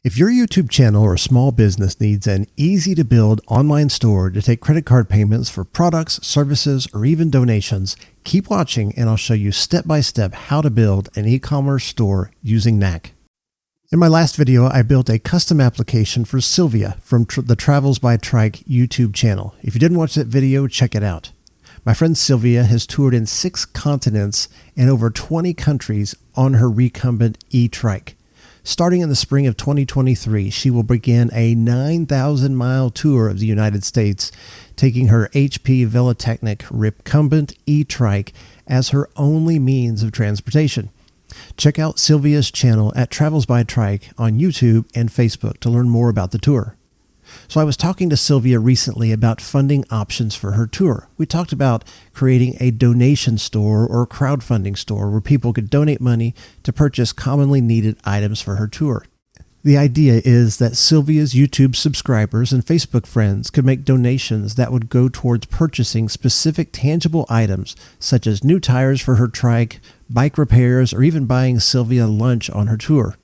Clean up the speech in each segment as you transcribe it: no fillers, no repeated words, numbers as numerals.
If your YouTube channel or small business needs an easy-to-build online store to take credit card payments for products, services, or even donations, keep watching and I'll show you step-by-step how to build an e-commerce store using Knack. In my last video, I built a custom application for Sylvia from the Travels by Trike YouTube channel. If you didn't watch that video, check it out. My friend Sylvia has toured in 6 continents and over 20 countries on her recumbent eTrike. Starting in the spring of 2023, she will begin a 9,000-mile tour of the United States, taking her HP Velotechnic recumbent eTrike as her only means of transportation. Check out Sylvia's channel at Travels by Trike on YouTube and Facebook to learn more about the tour. So I was talking to Sylvia recently about funding options for her tour. We talked about creating a donation store or crowdfunding store where people could donate money to purchase commonly needed items for her tour. The idea is that Sylvia's YouTube subscribers and Facebook friends could make donations that would go towards purchasing specific tangible items such as new tires for her trike, bike repairs, or even buying Sylvia lunch on her tour.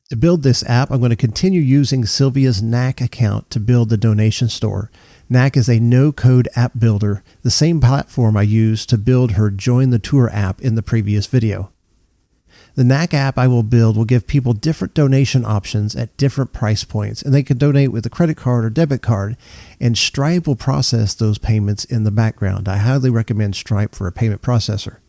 To build this app, I'm going to continue using Sylvia's Knack account to build the donation store. Knack is a no-code app builder, the same platform I used to build her Join the Tour app in the previous video. The Knack app I will build will give people different donation options at different price points, and they can donate with a credit card or debit card, and Stripe will process those payments in the background. I highly recommend Stripe for a payment processor.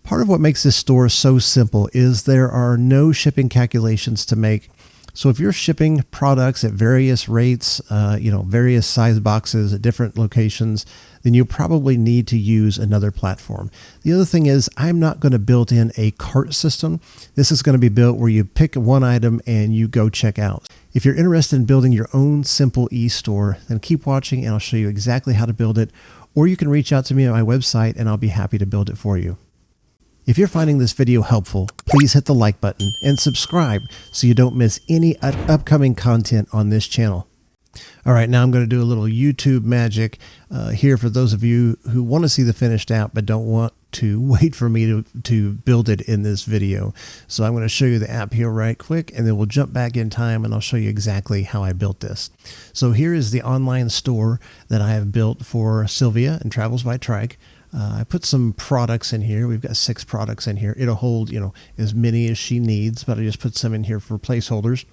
Part of what makes this store so simple is there are no shipping calculations to make. So if you're shipping products at various rates, various size boxes at different locations, then you probably need to use another platform. The other thing is I'm not going to build in a cart system. This is going to be built where you pick one item and you go check out. If you're interested in building your own simple e-store, then keep watching and I'll show you exactly how to build it. Or you can reach out to me at my website and I'll be happy to build it for you. If you're finding this video helpful, please hit the like button and subscribe so you don't miss any upcoming content on this channel. All right, now I'm going to do a little YouTube magic here for those of you who want to see the finished app but don't want to wait for me to build it in this video. So I'm going to show you the app here right quick, and then we'll jump back in time and I'll show you exactly how I built this. So here is the online store that I have built for Sylvia and Travels by Trike. I put some products in here. We've got 6 products in here. It'll hold, as many as she needs, but I just put some in here for placeholders.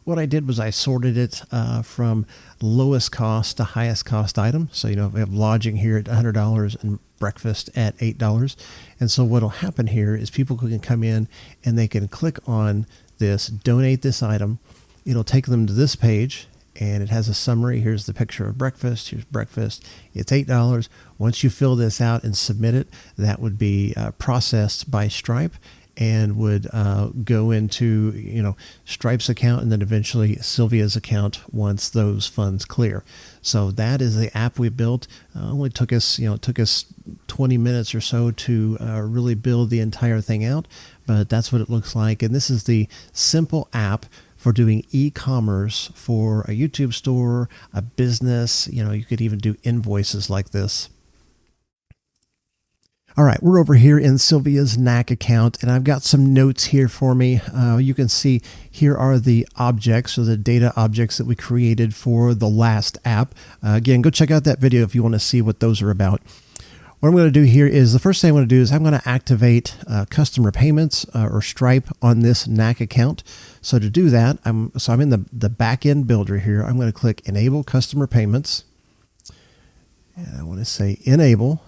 What I did was I sorted it from lowest cost to highest cost item. So, we have lodging here at $100 and breakfast at $8. And so what'll happen here is people can come in and they can click on this, donate this item. It'll take them to this page. And it has a summary. Here's the picture of breakfast. Here's breakfast. It's $8. Once you fill this out and submit it, that would be processed by Stripe and would go into Stripe's account and then eventually Sylvia's account once those funds clear. So that is the app we built. Only took us 20 minutes or so to really build the entire thing out, but that's what it looks like. And this is the simple app for doing e-commerce for a YouTube store, a business. You could even do invoices like this. All right, we're over here in Sylvia's Knack account, and I've got some notes here for me. You can see here are the objects, or the data objects that we created for the last app. Again, go check out that video if you want to see what those are about. What I'm going to do here is the first thing I'm going to do is I'm going to activate customer payments or Stripe on this Knack account. So to do that, I'm in the back-end builder here. I'm going to click Enable Customer Payments. And I want to say Enable.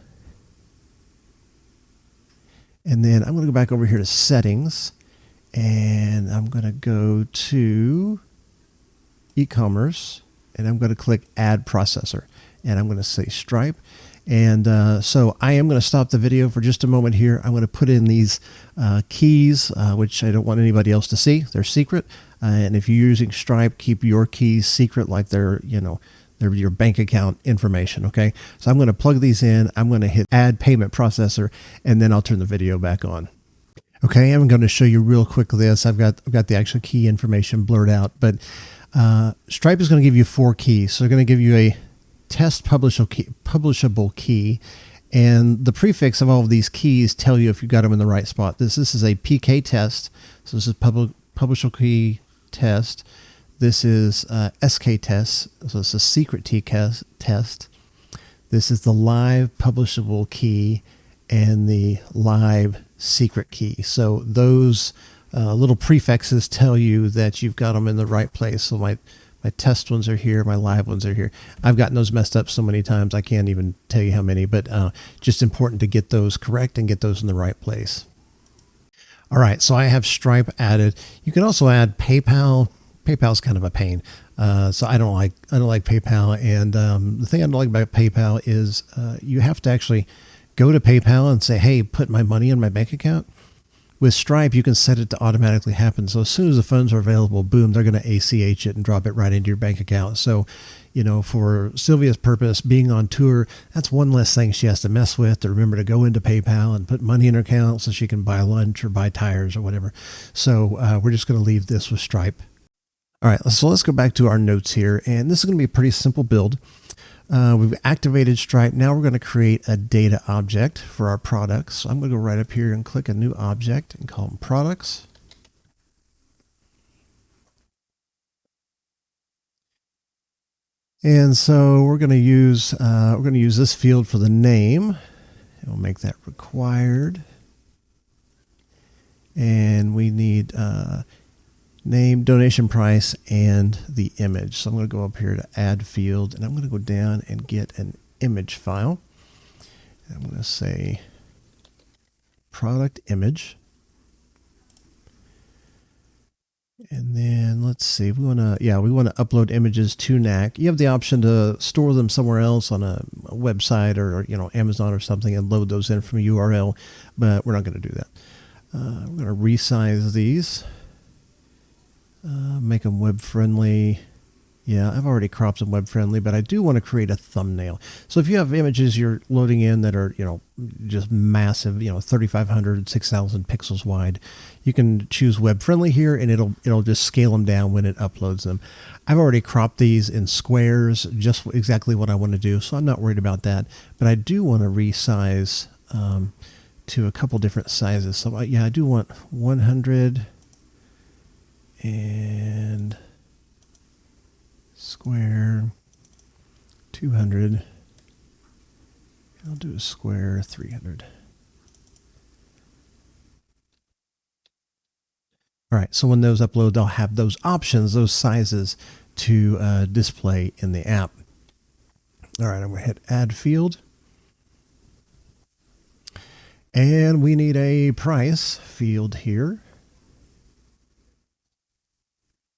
And then I'm going to go back over here to Settings. And I'm going to go to E-commerce. And I'm going to click Add Processor. And I'm going to say Stripe. And so I am going to stop the video for just a moment here. I'm going to put in these keys, which I don't want anybody else to see. They're secret. And if you're using Stripe, keep your keys secret like they're your bank account information. Okay. So I'm going to plug these in. I'm going to hit Add Payment Processor, and then I'll turn the video back on. Okay. I'm going to show you real quick this. I've got the actual key information blurred out, but Stripe is going to give you 4 keys. So they're going to give you a test publishable key, and the prefix of all of these keys tell you if you got them in the right spot. This is a PK test, so this is publishable key test. This is SK test, so it's a secret test. This is the live publishable key and the live secret key. So those little prefixes tell you that you've got them in the right place. So my test ones are here, my live ones are here. I've gotten those messed up so many times I can't even tell you how many, but just important to get those correct and get those in the right place. All right, so I have Stripe added. You can also add PayPal. PayPal's kind of a pain, so I don't like PayPal. And the thing I don't like about PayPal is you have to actually go to PayPal and say, "Hey, put my money in my bank account." With Stripe, you can set it to automatically happen. So as soon as the funds are available, boom, they're going to ACH it and drop it right into your bank account. So, for Sylvia's purpose, being on tour, that's one less thing she has to mess with, to remember to go into PayPal and put money in her account so she can buy lunch or buy tires or whatever. So we're just going to leave this with Stripe. All right, so let's go back to our notes here. And this is going to be a pretty simple build. We've activated Stripe. Now we're going to create a data object for our products. So I'm going to go right up here and click a new object and call them products. And so we're going to use this field for the name. And we'll make that required. And we need name, donation price, and the image. So I'm going to go up here to add field, and I'm going to go down and get an image file. And I'm going to say product image. And then let's see, we want to upload images to Knack. You have the option to store them somewhere else on a website or Amazon or something and load those in from a URL, but we're not going to do that. I'm going to resize these. Make them web friendly. Yeah, I've already cropped them web friendly, but I do want to create a thumbnail. So if you have images you're loading in that are, just massive, 3,500, 6,000 pixels wide, you can choose web friendly here and it'll just scale them down when it uploads them. I've already cropped these in squares, just exactly what I want to do. So I'm not worried about that, but I do want to resize to a couple different sizes. So I do want 100 and square 200. I'll do a square 300. All right, so when those upload, I'll have those options, those sizes to display in the app. All right, I'm going to hit add field. And we need a price field here.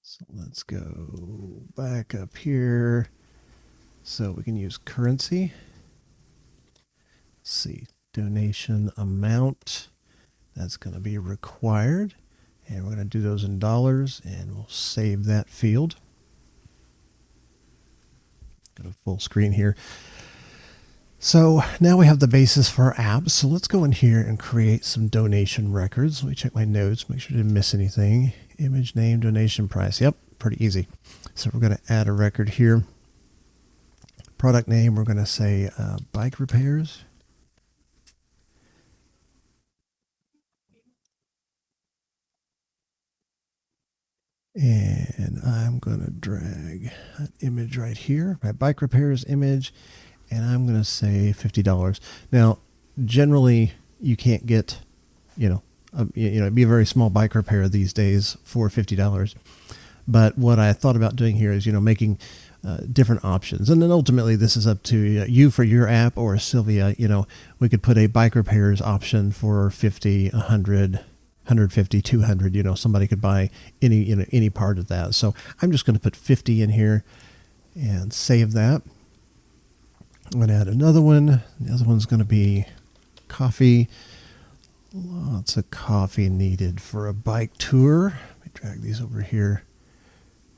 So let's go back up here. So we can use currency. Let's see, donation amount. That's going to be required. And we're going to do those in dollars, and we'll save that field. Go to full screen here. So now we have the basis for our app. So let's go in here and create some donation records. Let me check my notes, make sure I didn't miss anything. Image, name, donation price. Yep, pretty easy. So we're going to add a record here. Product name, we're going to say bike repairs. And I'm going to drag an image right here, my bike repairs image, and I'm going to say $50. Now, generally, you can't get, it'd be a very small bike repair these days for $50. But what I thought about doing here is, making different options. And then ultimately, this is up to you for your app, or Sylvia, we could put a bike repairs option for 50, 100, 150, 200, somebody could buy any part of that. So I'm just going to put 50 in here and save that. I'm going to add another one. The other one's going to be coffee. Lots of coffee needed for a bike tour. Let me drag these over here.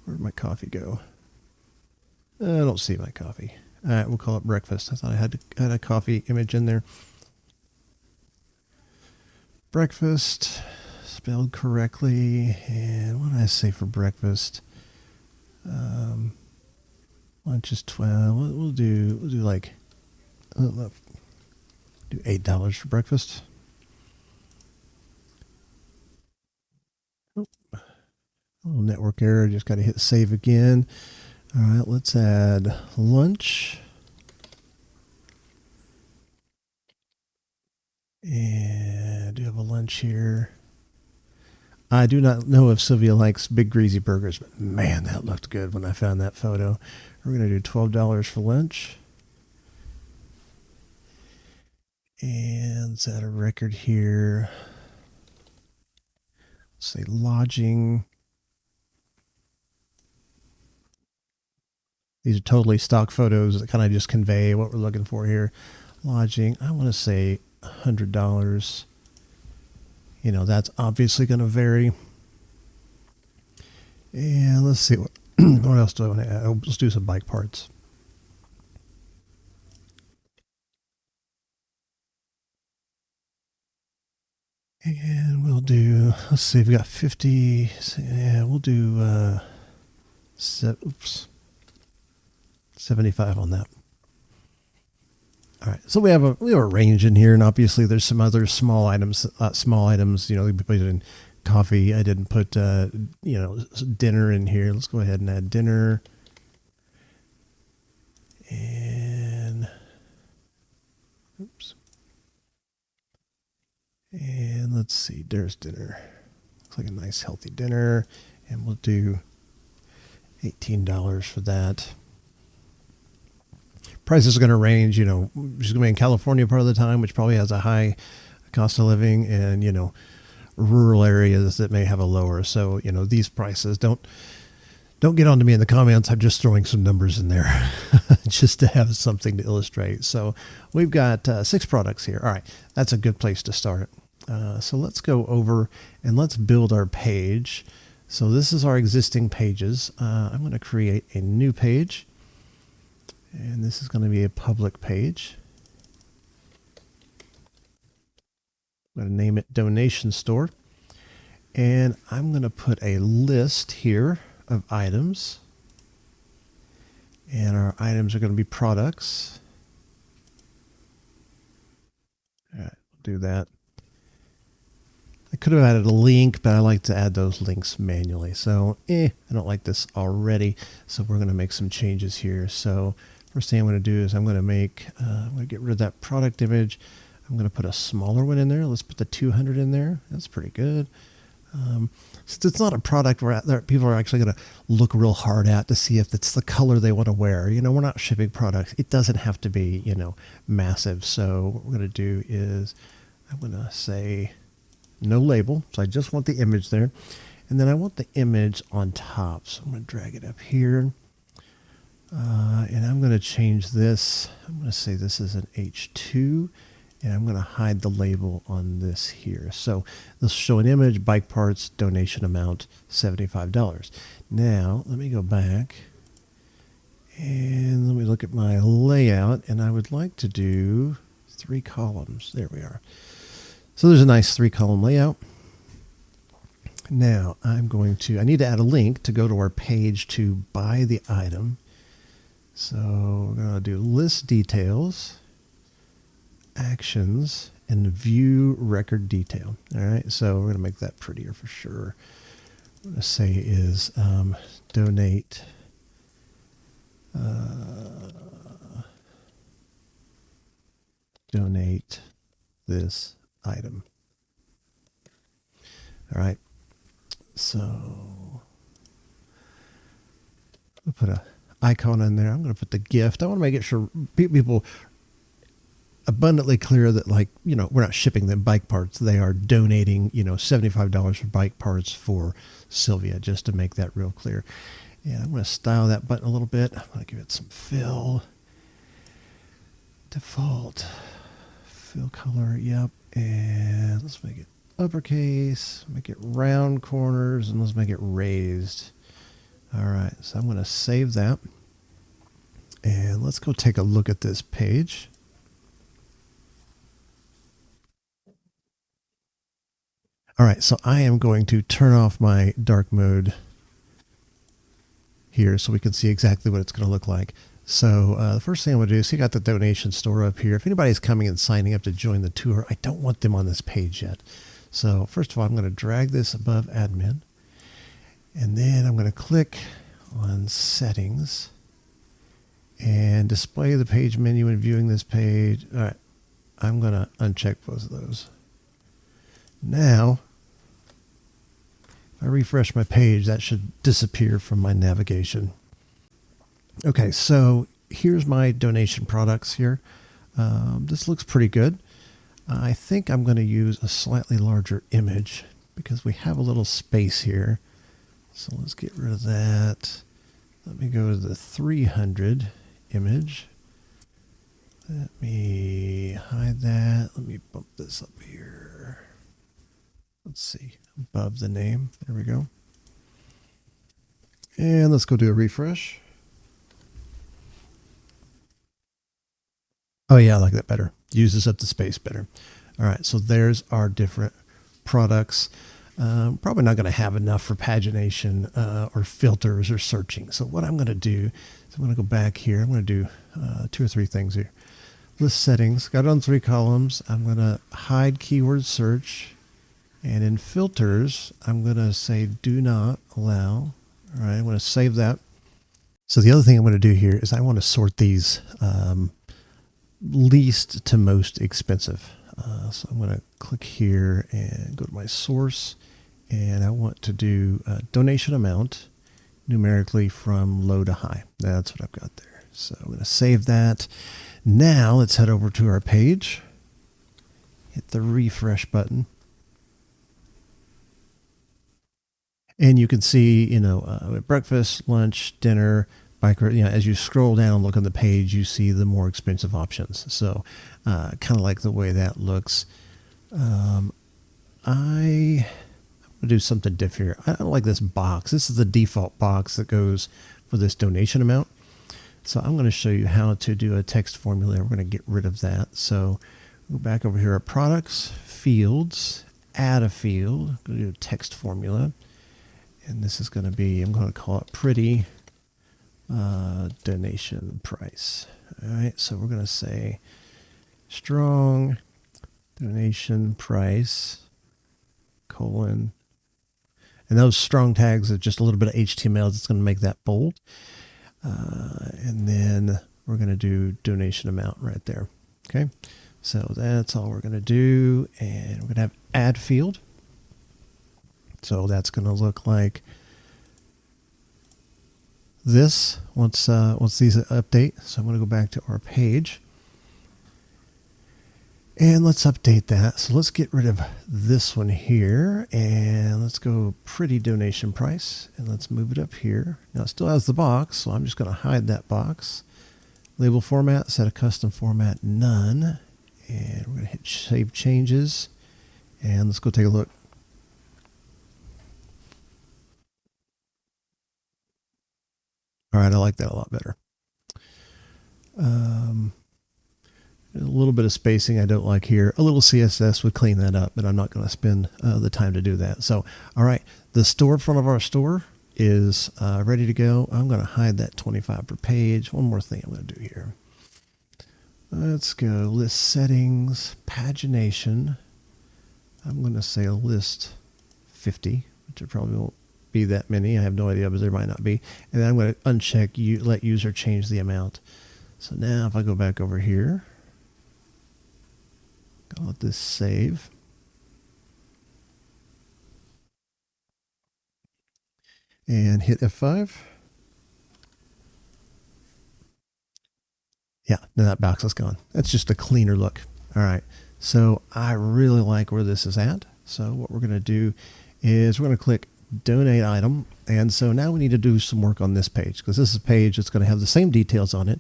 Where'd my coffee go? I don't see my coffee. All right, we'll call it breakfast. I thought I had a coffee image in there. Breakfast, spelled correctly. And what did I say for breakfast? Lunch is 12. We'll do like do $8 for breakfast. A little network error. Just got to hit save again. All right, let's add lunch. And I do have a lunch here. I do not know if Sylvia likes big greasy burgers, but man, that looked good when I found that photo. We're going to do $12 for lunch. And let's add a record here. Let's say lodging. These are totally stock photos that kind of just convey what we're looking for here. Lodging, I want to say $100. You know, that's obviously going to vary. And let's see, what else do I want to add? Oh, let's do some bike parts. And we'll do, let's see, we got 50. Yeah, we'll do 75 on that. All right, so we have a range in here, and obviously there's some other small items. You know, we put in coffee. I didn't put dinner in here. Let's go ahead and add dinner. And oops. And let's see, there's dinner. Looks like a nice healthy dinner, and we'll do $18 for that. Prices are going to range, you know, she's going to be in California part of the time, which probably has a high cost of living, and, you know, rural areas that may have a lower. So, you know, these prices, don't get on to me in the comments. I'm just throwing some numbers in there just to have something to illustrate. So we've got 6 products here. All right, that's a good place to start. So let's go over and let's build our page. So this is our existing pages. I'm going to create a new page. And this is going to be a public page. I'm going to name it Donation Store. And I'm going to put a list here of items. And our items are going to be products. All right, we'll do that. I could have added a link, but I like to add those links manually. So, I don't like this already. So we're going to make some changes here. So first thing I'm going to do is I'm going to get rid of that product image. I'm going to put a smaller one in there. Let's put the 200 in there. That's pretty good. Since it's not a product where people are actually going to look real hard at to see if it's the color they want to wear. You know, we're not shipping products. It doesn't have to be, you know, massive. So what we're going to do is I'm going to say no label. So I just want the image there. And then I want the image on top. So I'm going to drag it up here. And I'm going to change this. I'm going to say this is an H2, and I'm going to hide the label on this here. So this will show an image, bike parts, donation amount, $75. Now, let me go back and let me look at my layout, and I would like to do 3 columns. There we are. So there's a nice 3-column layout. Now, I need to add a link to go to our page to buy the item. So we're going to do list details, actions, and view record detail. All right, so we're going to make that prettier for sure. I'm going to say is donate this item. All right, so we'll put a icon in there. I'm going to put the gift. I want to make it sure people abundantly clear that, like, you know, we're not shipping them bike parts. They are donating, you know, $75 for bike parts for Sylvia, just to make that real clear. And I'm going to style that button a little bit. I'm going to give it some fill. Default fill color. Yep. And let's make it uppercase, make it round corners, and let's make it raised. All right, so I'm going to save that. And let's go take a look at this page. All right, so I am going to turn off my dark mode here so we can see exactly what it's going to look like. So the first thing I'm going to do is, you got the donation store up here. If anybody's coming and signing up to join the tour, I don't want them on this page yet. So first of all, I'm going to drag this above admin. And then I'm going to click on settings and display the page menu when viewing this page. All right, I'm going to uncheck both of those. Now, if I refresh my page, that should disappear from my navigation. Okay, so here's my donation products here. This looks pretty good. I think I'm going to use a slightly larger image because we have a little space here. So let's get rid of that. Let me go to the 300 image. Let me hide that. Let me bump this up here. Let's see, above the name. There we go. And let's go do a refresh. Oh yeah, I like that better. Uses up the space better. All right, so there's our different products. Probably not going to have enough for pagination or filters or searching. So what I'm going to do is I'm going to go back here. I'm going to do 2 or 3 things here. List settings, got it on 3 columns. I'm going to hide keyword search. And in filters, I'm going to say do not allow. All right, I'm going to save that. So the other thing I'm going to do here is I want to sort these least to most expensive. So I'm going to click here and go to my source. And I want to do donation amount numerically from low to high. That's what I've got there. So I'm going to save that. Now let's head over to our page. Hit the refresh button. And you can see, breakfast, lunch, dinner, bike ride. As you scroll down and look on the page, you see the more expensive options. So kind of like the way that looks. I'm going to do something different here. I don't like this box. This is the default box that goes for this donation amount. So I'm going to show you how to do a text formula. We're going to get rid of that. So go back over here at products, fields, add a field. I'm going to do a text formula. And this is going to be, I'm going to call it pretty donation price. All right, so we're going to say strong donation price, colon. And those strong tags are just a little bit of HTML that's going to make that bold. And then we're going to do donation amount right there. Okay, so that's all we're going to do. And we're going to have add field. So that's going to look like this once these update. So I'm going to go back to our page. And let's update that. So let's get rid of this one here. And let's go pretty donation price. And let's move it up here. Now it still has the box, so I'm just going to hide that box. Label format, set a custom format, none. And we're going to hit save changes. And let's go take a look. All right, I like that a lot better. A little bit of spacing I don't like here. A little CSS would clean that up, but I'm not going to spend the time to do that. So, all right, the storefront of our store is ready to go. I'm going to hide that 25 per page. One more thing I'm going to do here. Let's go list settings, pagination. I'm going to say a list 50, which it probably won't be that many. I have no idea, but there might not be. And then I'm going to uncheck let user change the amount. So now if I go back over here, I'll let this save. And hit F5. Yeah, now that box is gone. That's just a cleaner look. All right, so I really like where this is at. So what we're going to do is we're going to click donate item. And so now we need to do some work on this page because this is a page that's going to have the same details on it.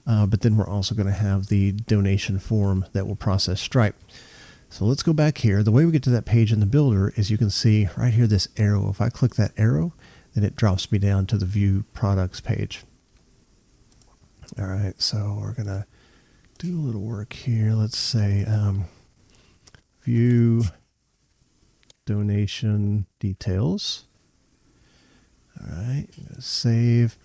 But then we're also going to have the donation form that will process Stripe. So let's go back here. The way we get to that page in the builder is you can see right here this arrow. If I click that arrow, then it drops me down to the view products page. All right, so we're going to do a little work here. Let's say view donation details. All right, I'm going to save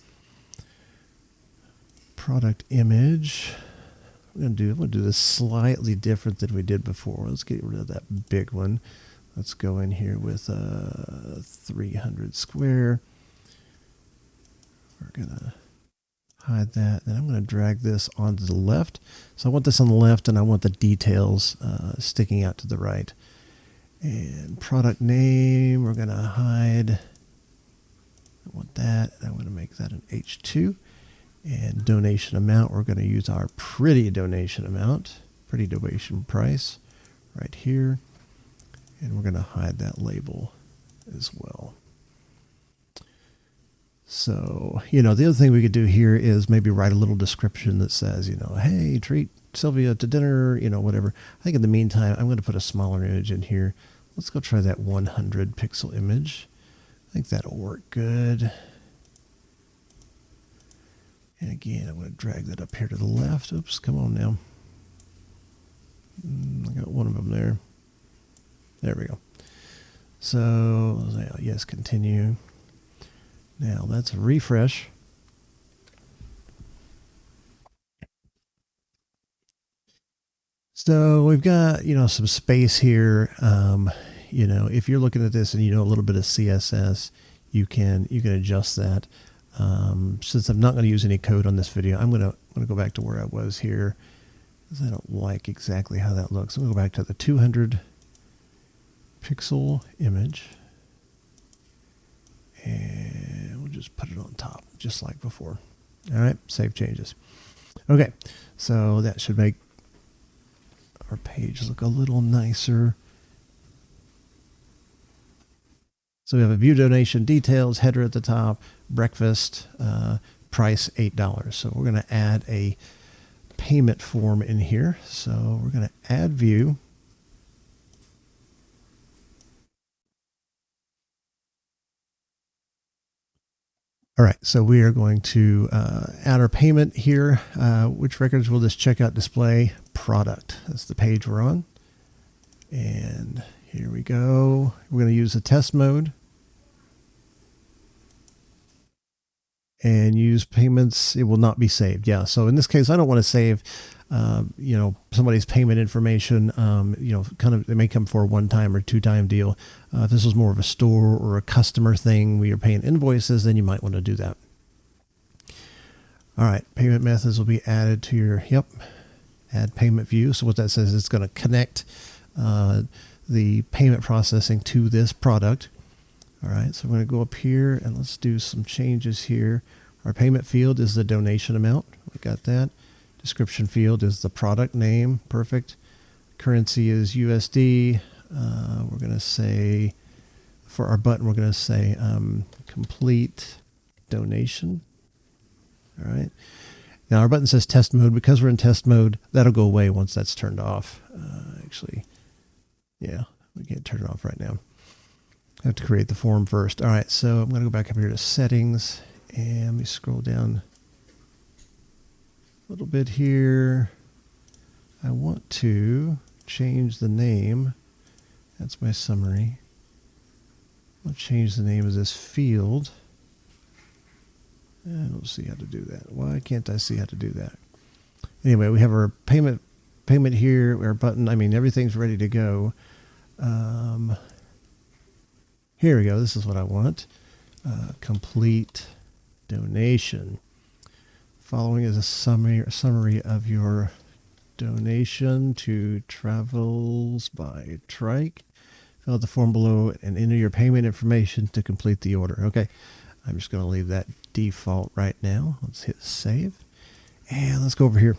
product image. I'm going to do this slightly different than we did before. Let's get rid of that big one. Let's go in here with 300 square. We're going to hide that. Then I'm going to drag this onto the left. So I want this on the left, and I want the details sticking out to the right. And product name, we're going to hide. I want that. I want to make that an H2. And donation amount, we're going to use our pretty donation amount, pretty donation price right here. And we're going to hide that label as well. So, the other thing we could do here is maybe write a little description that says, hey, treat Sylvia to dinner, whatever. I think in the meantime, I'm going to put a smaller image in here. Let's go try that 100 pixel image. I think that'll work good. And again, I'm going to drag that up here to the left. Oops, come on now. I got one of them there. There we go. So, yes, continue. Now let's refresh. So we've got, some space here. If you're looking at this and a little bit of CSS, you can adjust that. Since I'm not going to use any code on this video, I'm going to go back to where I was here, because I don't like exactly how that looks. I'm going to go back to the 200 pixel image, and we'll just put it on top, just like before. All right, save changes. Okay, so that should make our page look a little nicer. So we have a view donation details, header at the top, breakfast, price $8. So we're going to add a payment form in here. So we're going to add view. All right, so we are going to add our payment here. Which records will this checkout display? Product. That's the page we're on. And here we go. We're going to use the test mode. And use payments. It will not be saved. Yeah, so in this case, I don't want to save, somebody's payment information. They may come for a one-time or two-time deal. If this was more of a store or a customer thing where you're paying invoices, then you might want to do that. All right, payment methods will be added to your, add payment view. So what that says is it's going to connect the payment processing to this product. All right, so I'm going to go up here and let's do some changes here. Our payment field is the donation amount. We got that. Description field is the product name. Perfect. Currency is USD. We're going to say, for our button, we're going to say complete donation. All right. Now our button says test mode. Because we're in test mode, that'll go away once that's turned off. We can't turn it off right now. I have to create the form first. All right, so I'm going to go back up here to settings, and let me scroll down a little bit here. I want to change the name. That's my summary. I'll change the name of this field. I don't see how to do that. Why can't I see how to do that? Anyway, we have our payment here, our button. Everything's ready to go. Here we go. This is what I want. Complete donation. Following is a summary of your donation to Travels by Trike. Fill out the form below and enter your payment information to complete the order. Okay, I'm just going to leave that default right now. Let's hit save. And let's go over here.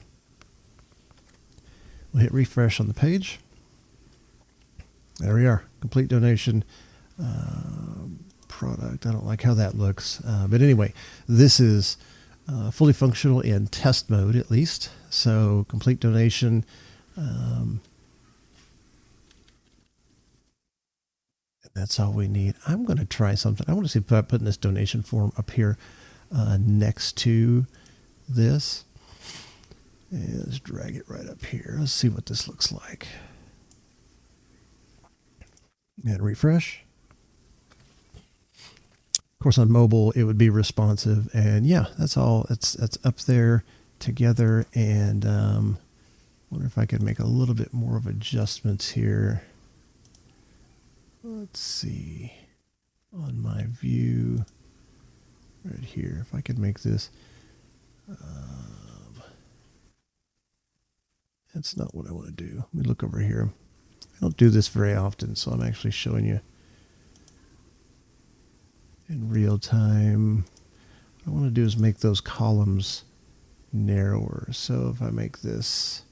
We'll hit refresh on the page. There we are. Complete donation. Product. I don't like how that looks. But anyway, this is fully functional in test mode at least. So complete donation. That's all we need. I'm going to try something. I want to see if I'm putting this donation form up here next to this. And let's drag it right up here. Let's see what this looks like. And refresh. Of course, on mobile, it would be responsive. And yeah, that's all. That's up there together. And wonder if I could make a little bit more of adjustments here. let's see, on my view right here, if I could make this, that's not what I want to do. Let me look over here. I don't do this very often, so I'm actually showing you in real time. What I want to do is make those columns narrower. So if I make this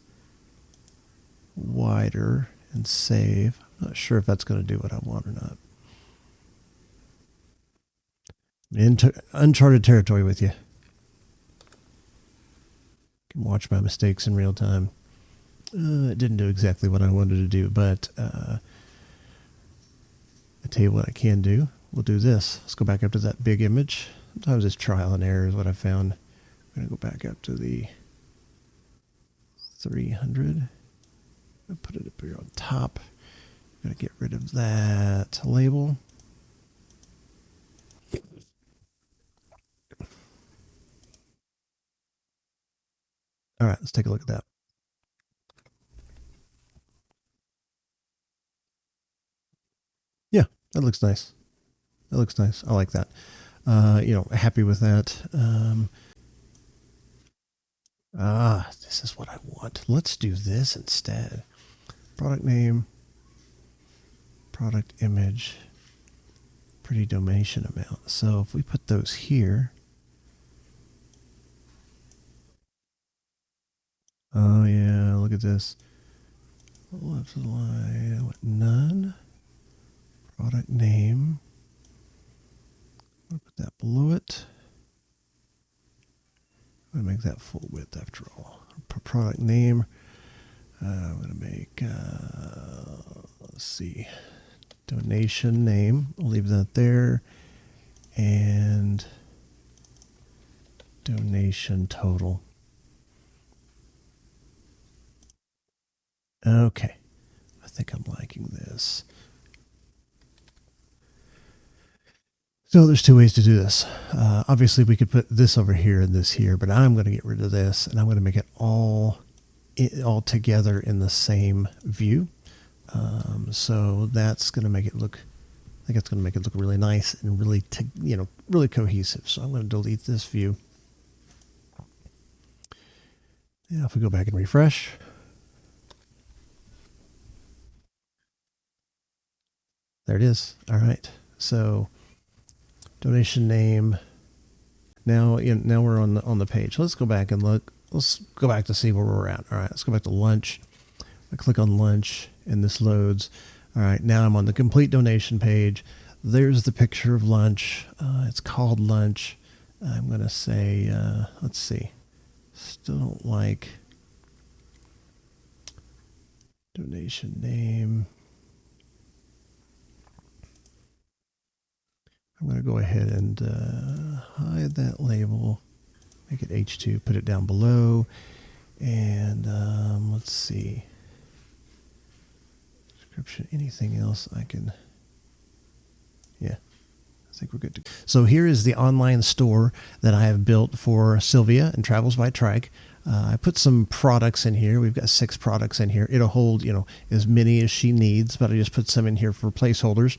wider and save, I'm not sure if that's going to do what I want or not. Into uncharted territory with you. Can watch my mistakes in real time. It didn't do exactly what I wanted to do, but I tell you what I can do. We'll do this. Let's go back up to that big image. Sometimes it's trial and error is what I found. I'm going to go back up to the 300. I'll put it up here on top. I'm going to get rid of that label. All right, let's take a look at that. Yeah, that looks nice. That looks nice. I like that. Happy with that. This is what I want. Let's do this instead. Product name, product image, pretty donation amount. So if we put those here. Oh yeah, look at this. Left of the line, none. Product name. I'm going to put that below it. I'm going to make that full width after all. Product name. I'm going to make, let's see, donation name. I'll leave that there. And donation total. Okay. I think I'm liking this. So there's two ways to do this. Obviously, we could put this over here and this here, but I'm going to get rid of this, and I'm going to make it all together in the same view. So that's going to make it look. I think it's going to make it look really nice and really, really cohesive. So I'm going to delete this view. Now, if we go back and refresh. There it is. All right. So donation name. Now we're on the page. Let's go back and look. Let's go back to see where we're at. All right. Let's go back to lunch. I click on lunch and this loads. All right. Now I'm on the complete donation page. There's the picture of lunch. It's called lunch. I'm going to say, let's see. Still don't like donation name. I'm going to go ahead and hide that label, make it H2, put it down below, and let's see, description, anything else I can, yeah, I think we're good to go. So here is the online store that I have built for Sylvia and Travels by Trike. I put some products in here. We've got 6 products in here. It'll hold, as many as she needs, but I just put some in here for placeholders.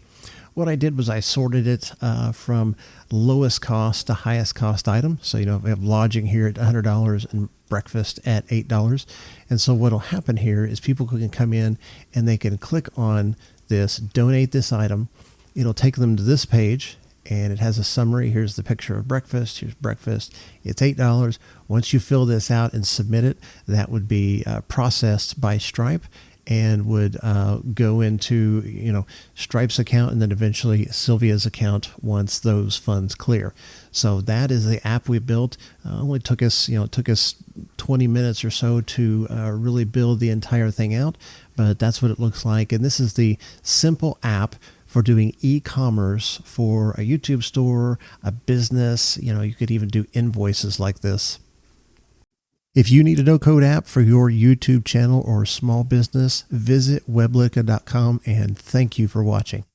What I did was I sorted it from lowest cost to highest cost item. So, we have lodging here at $100 and breakfast at $8. And so what will happen here is people can come in and they can click on this, donate this item. It'll take them to this page and it has a summary. Here's the picture of breakfast. Here's breakfast. It's $8. Once you fill this out and submit it, that would be processed by Stripe and would go into Stripe's account and then eventually Sylvia's account once those funds clear. So that is the app we built. Only took us 20 minutes or so to really build the entire thing out, but that's what it looks like. And this is the simple app for doing e-commerce for a YouTube store, a business. You could even do invoices like this. If you need a no-code app for your YouTube channel or small business, visit weblica.com, and thank you for watching.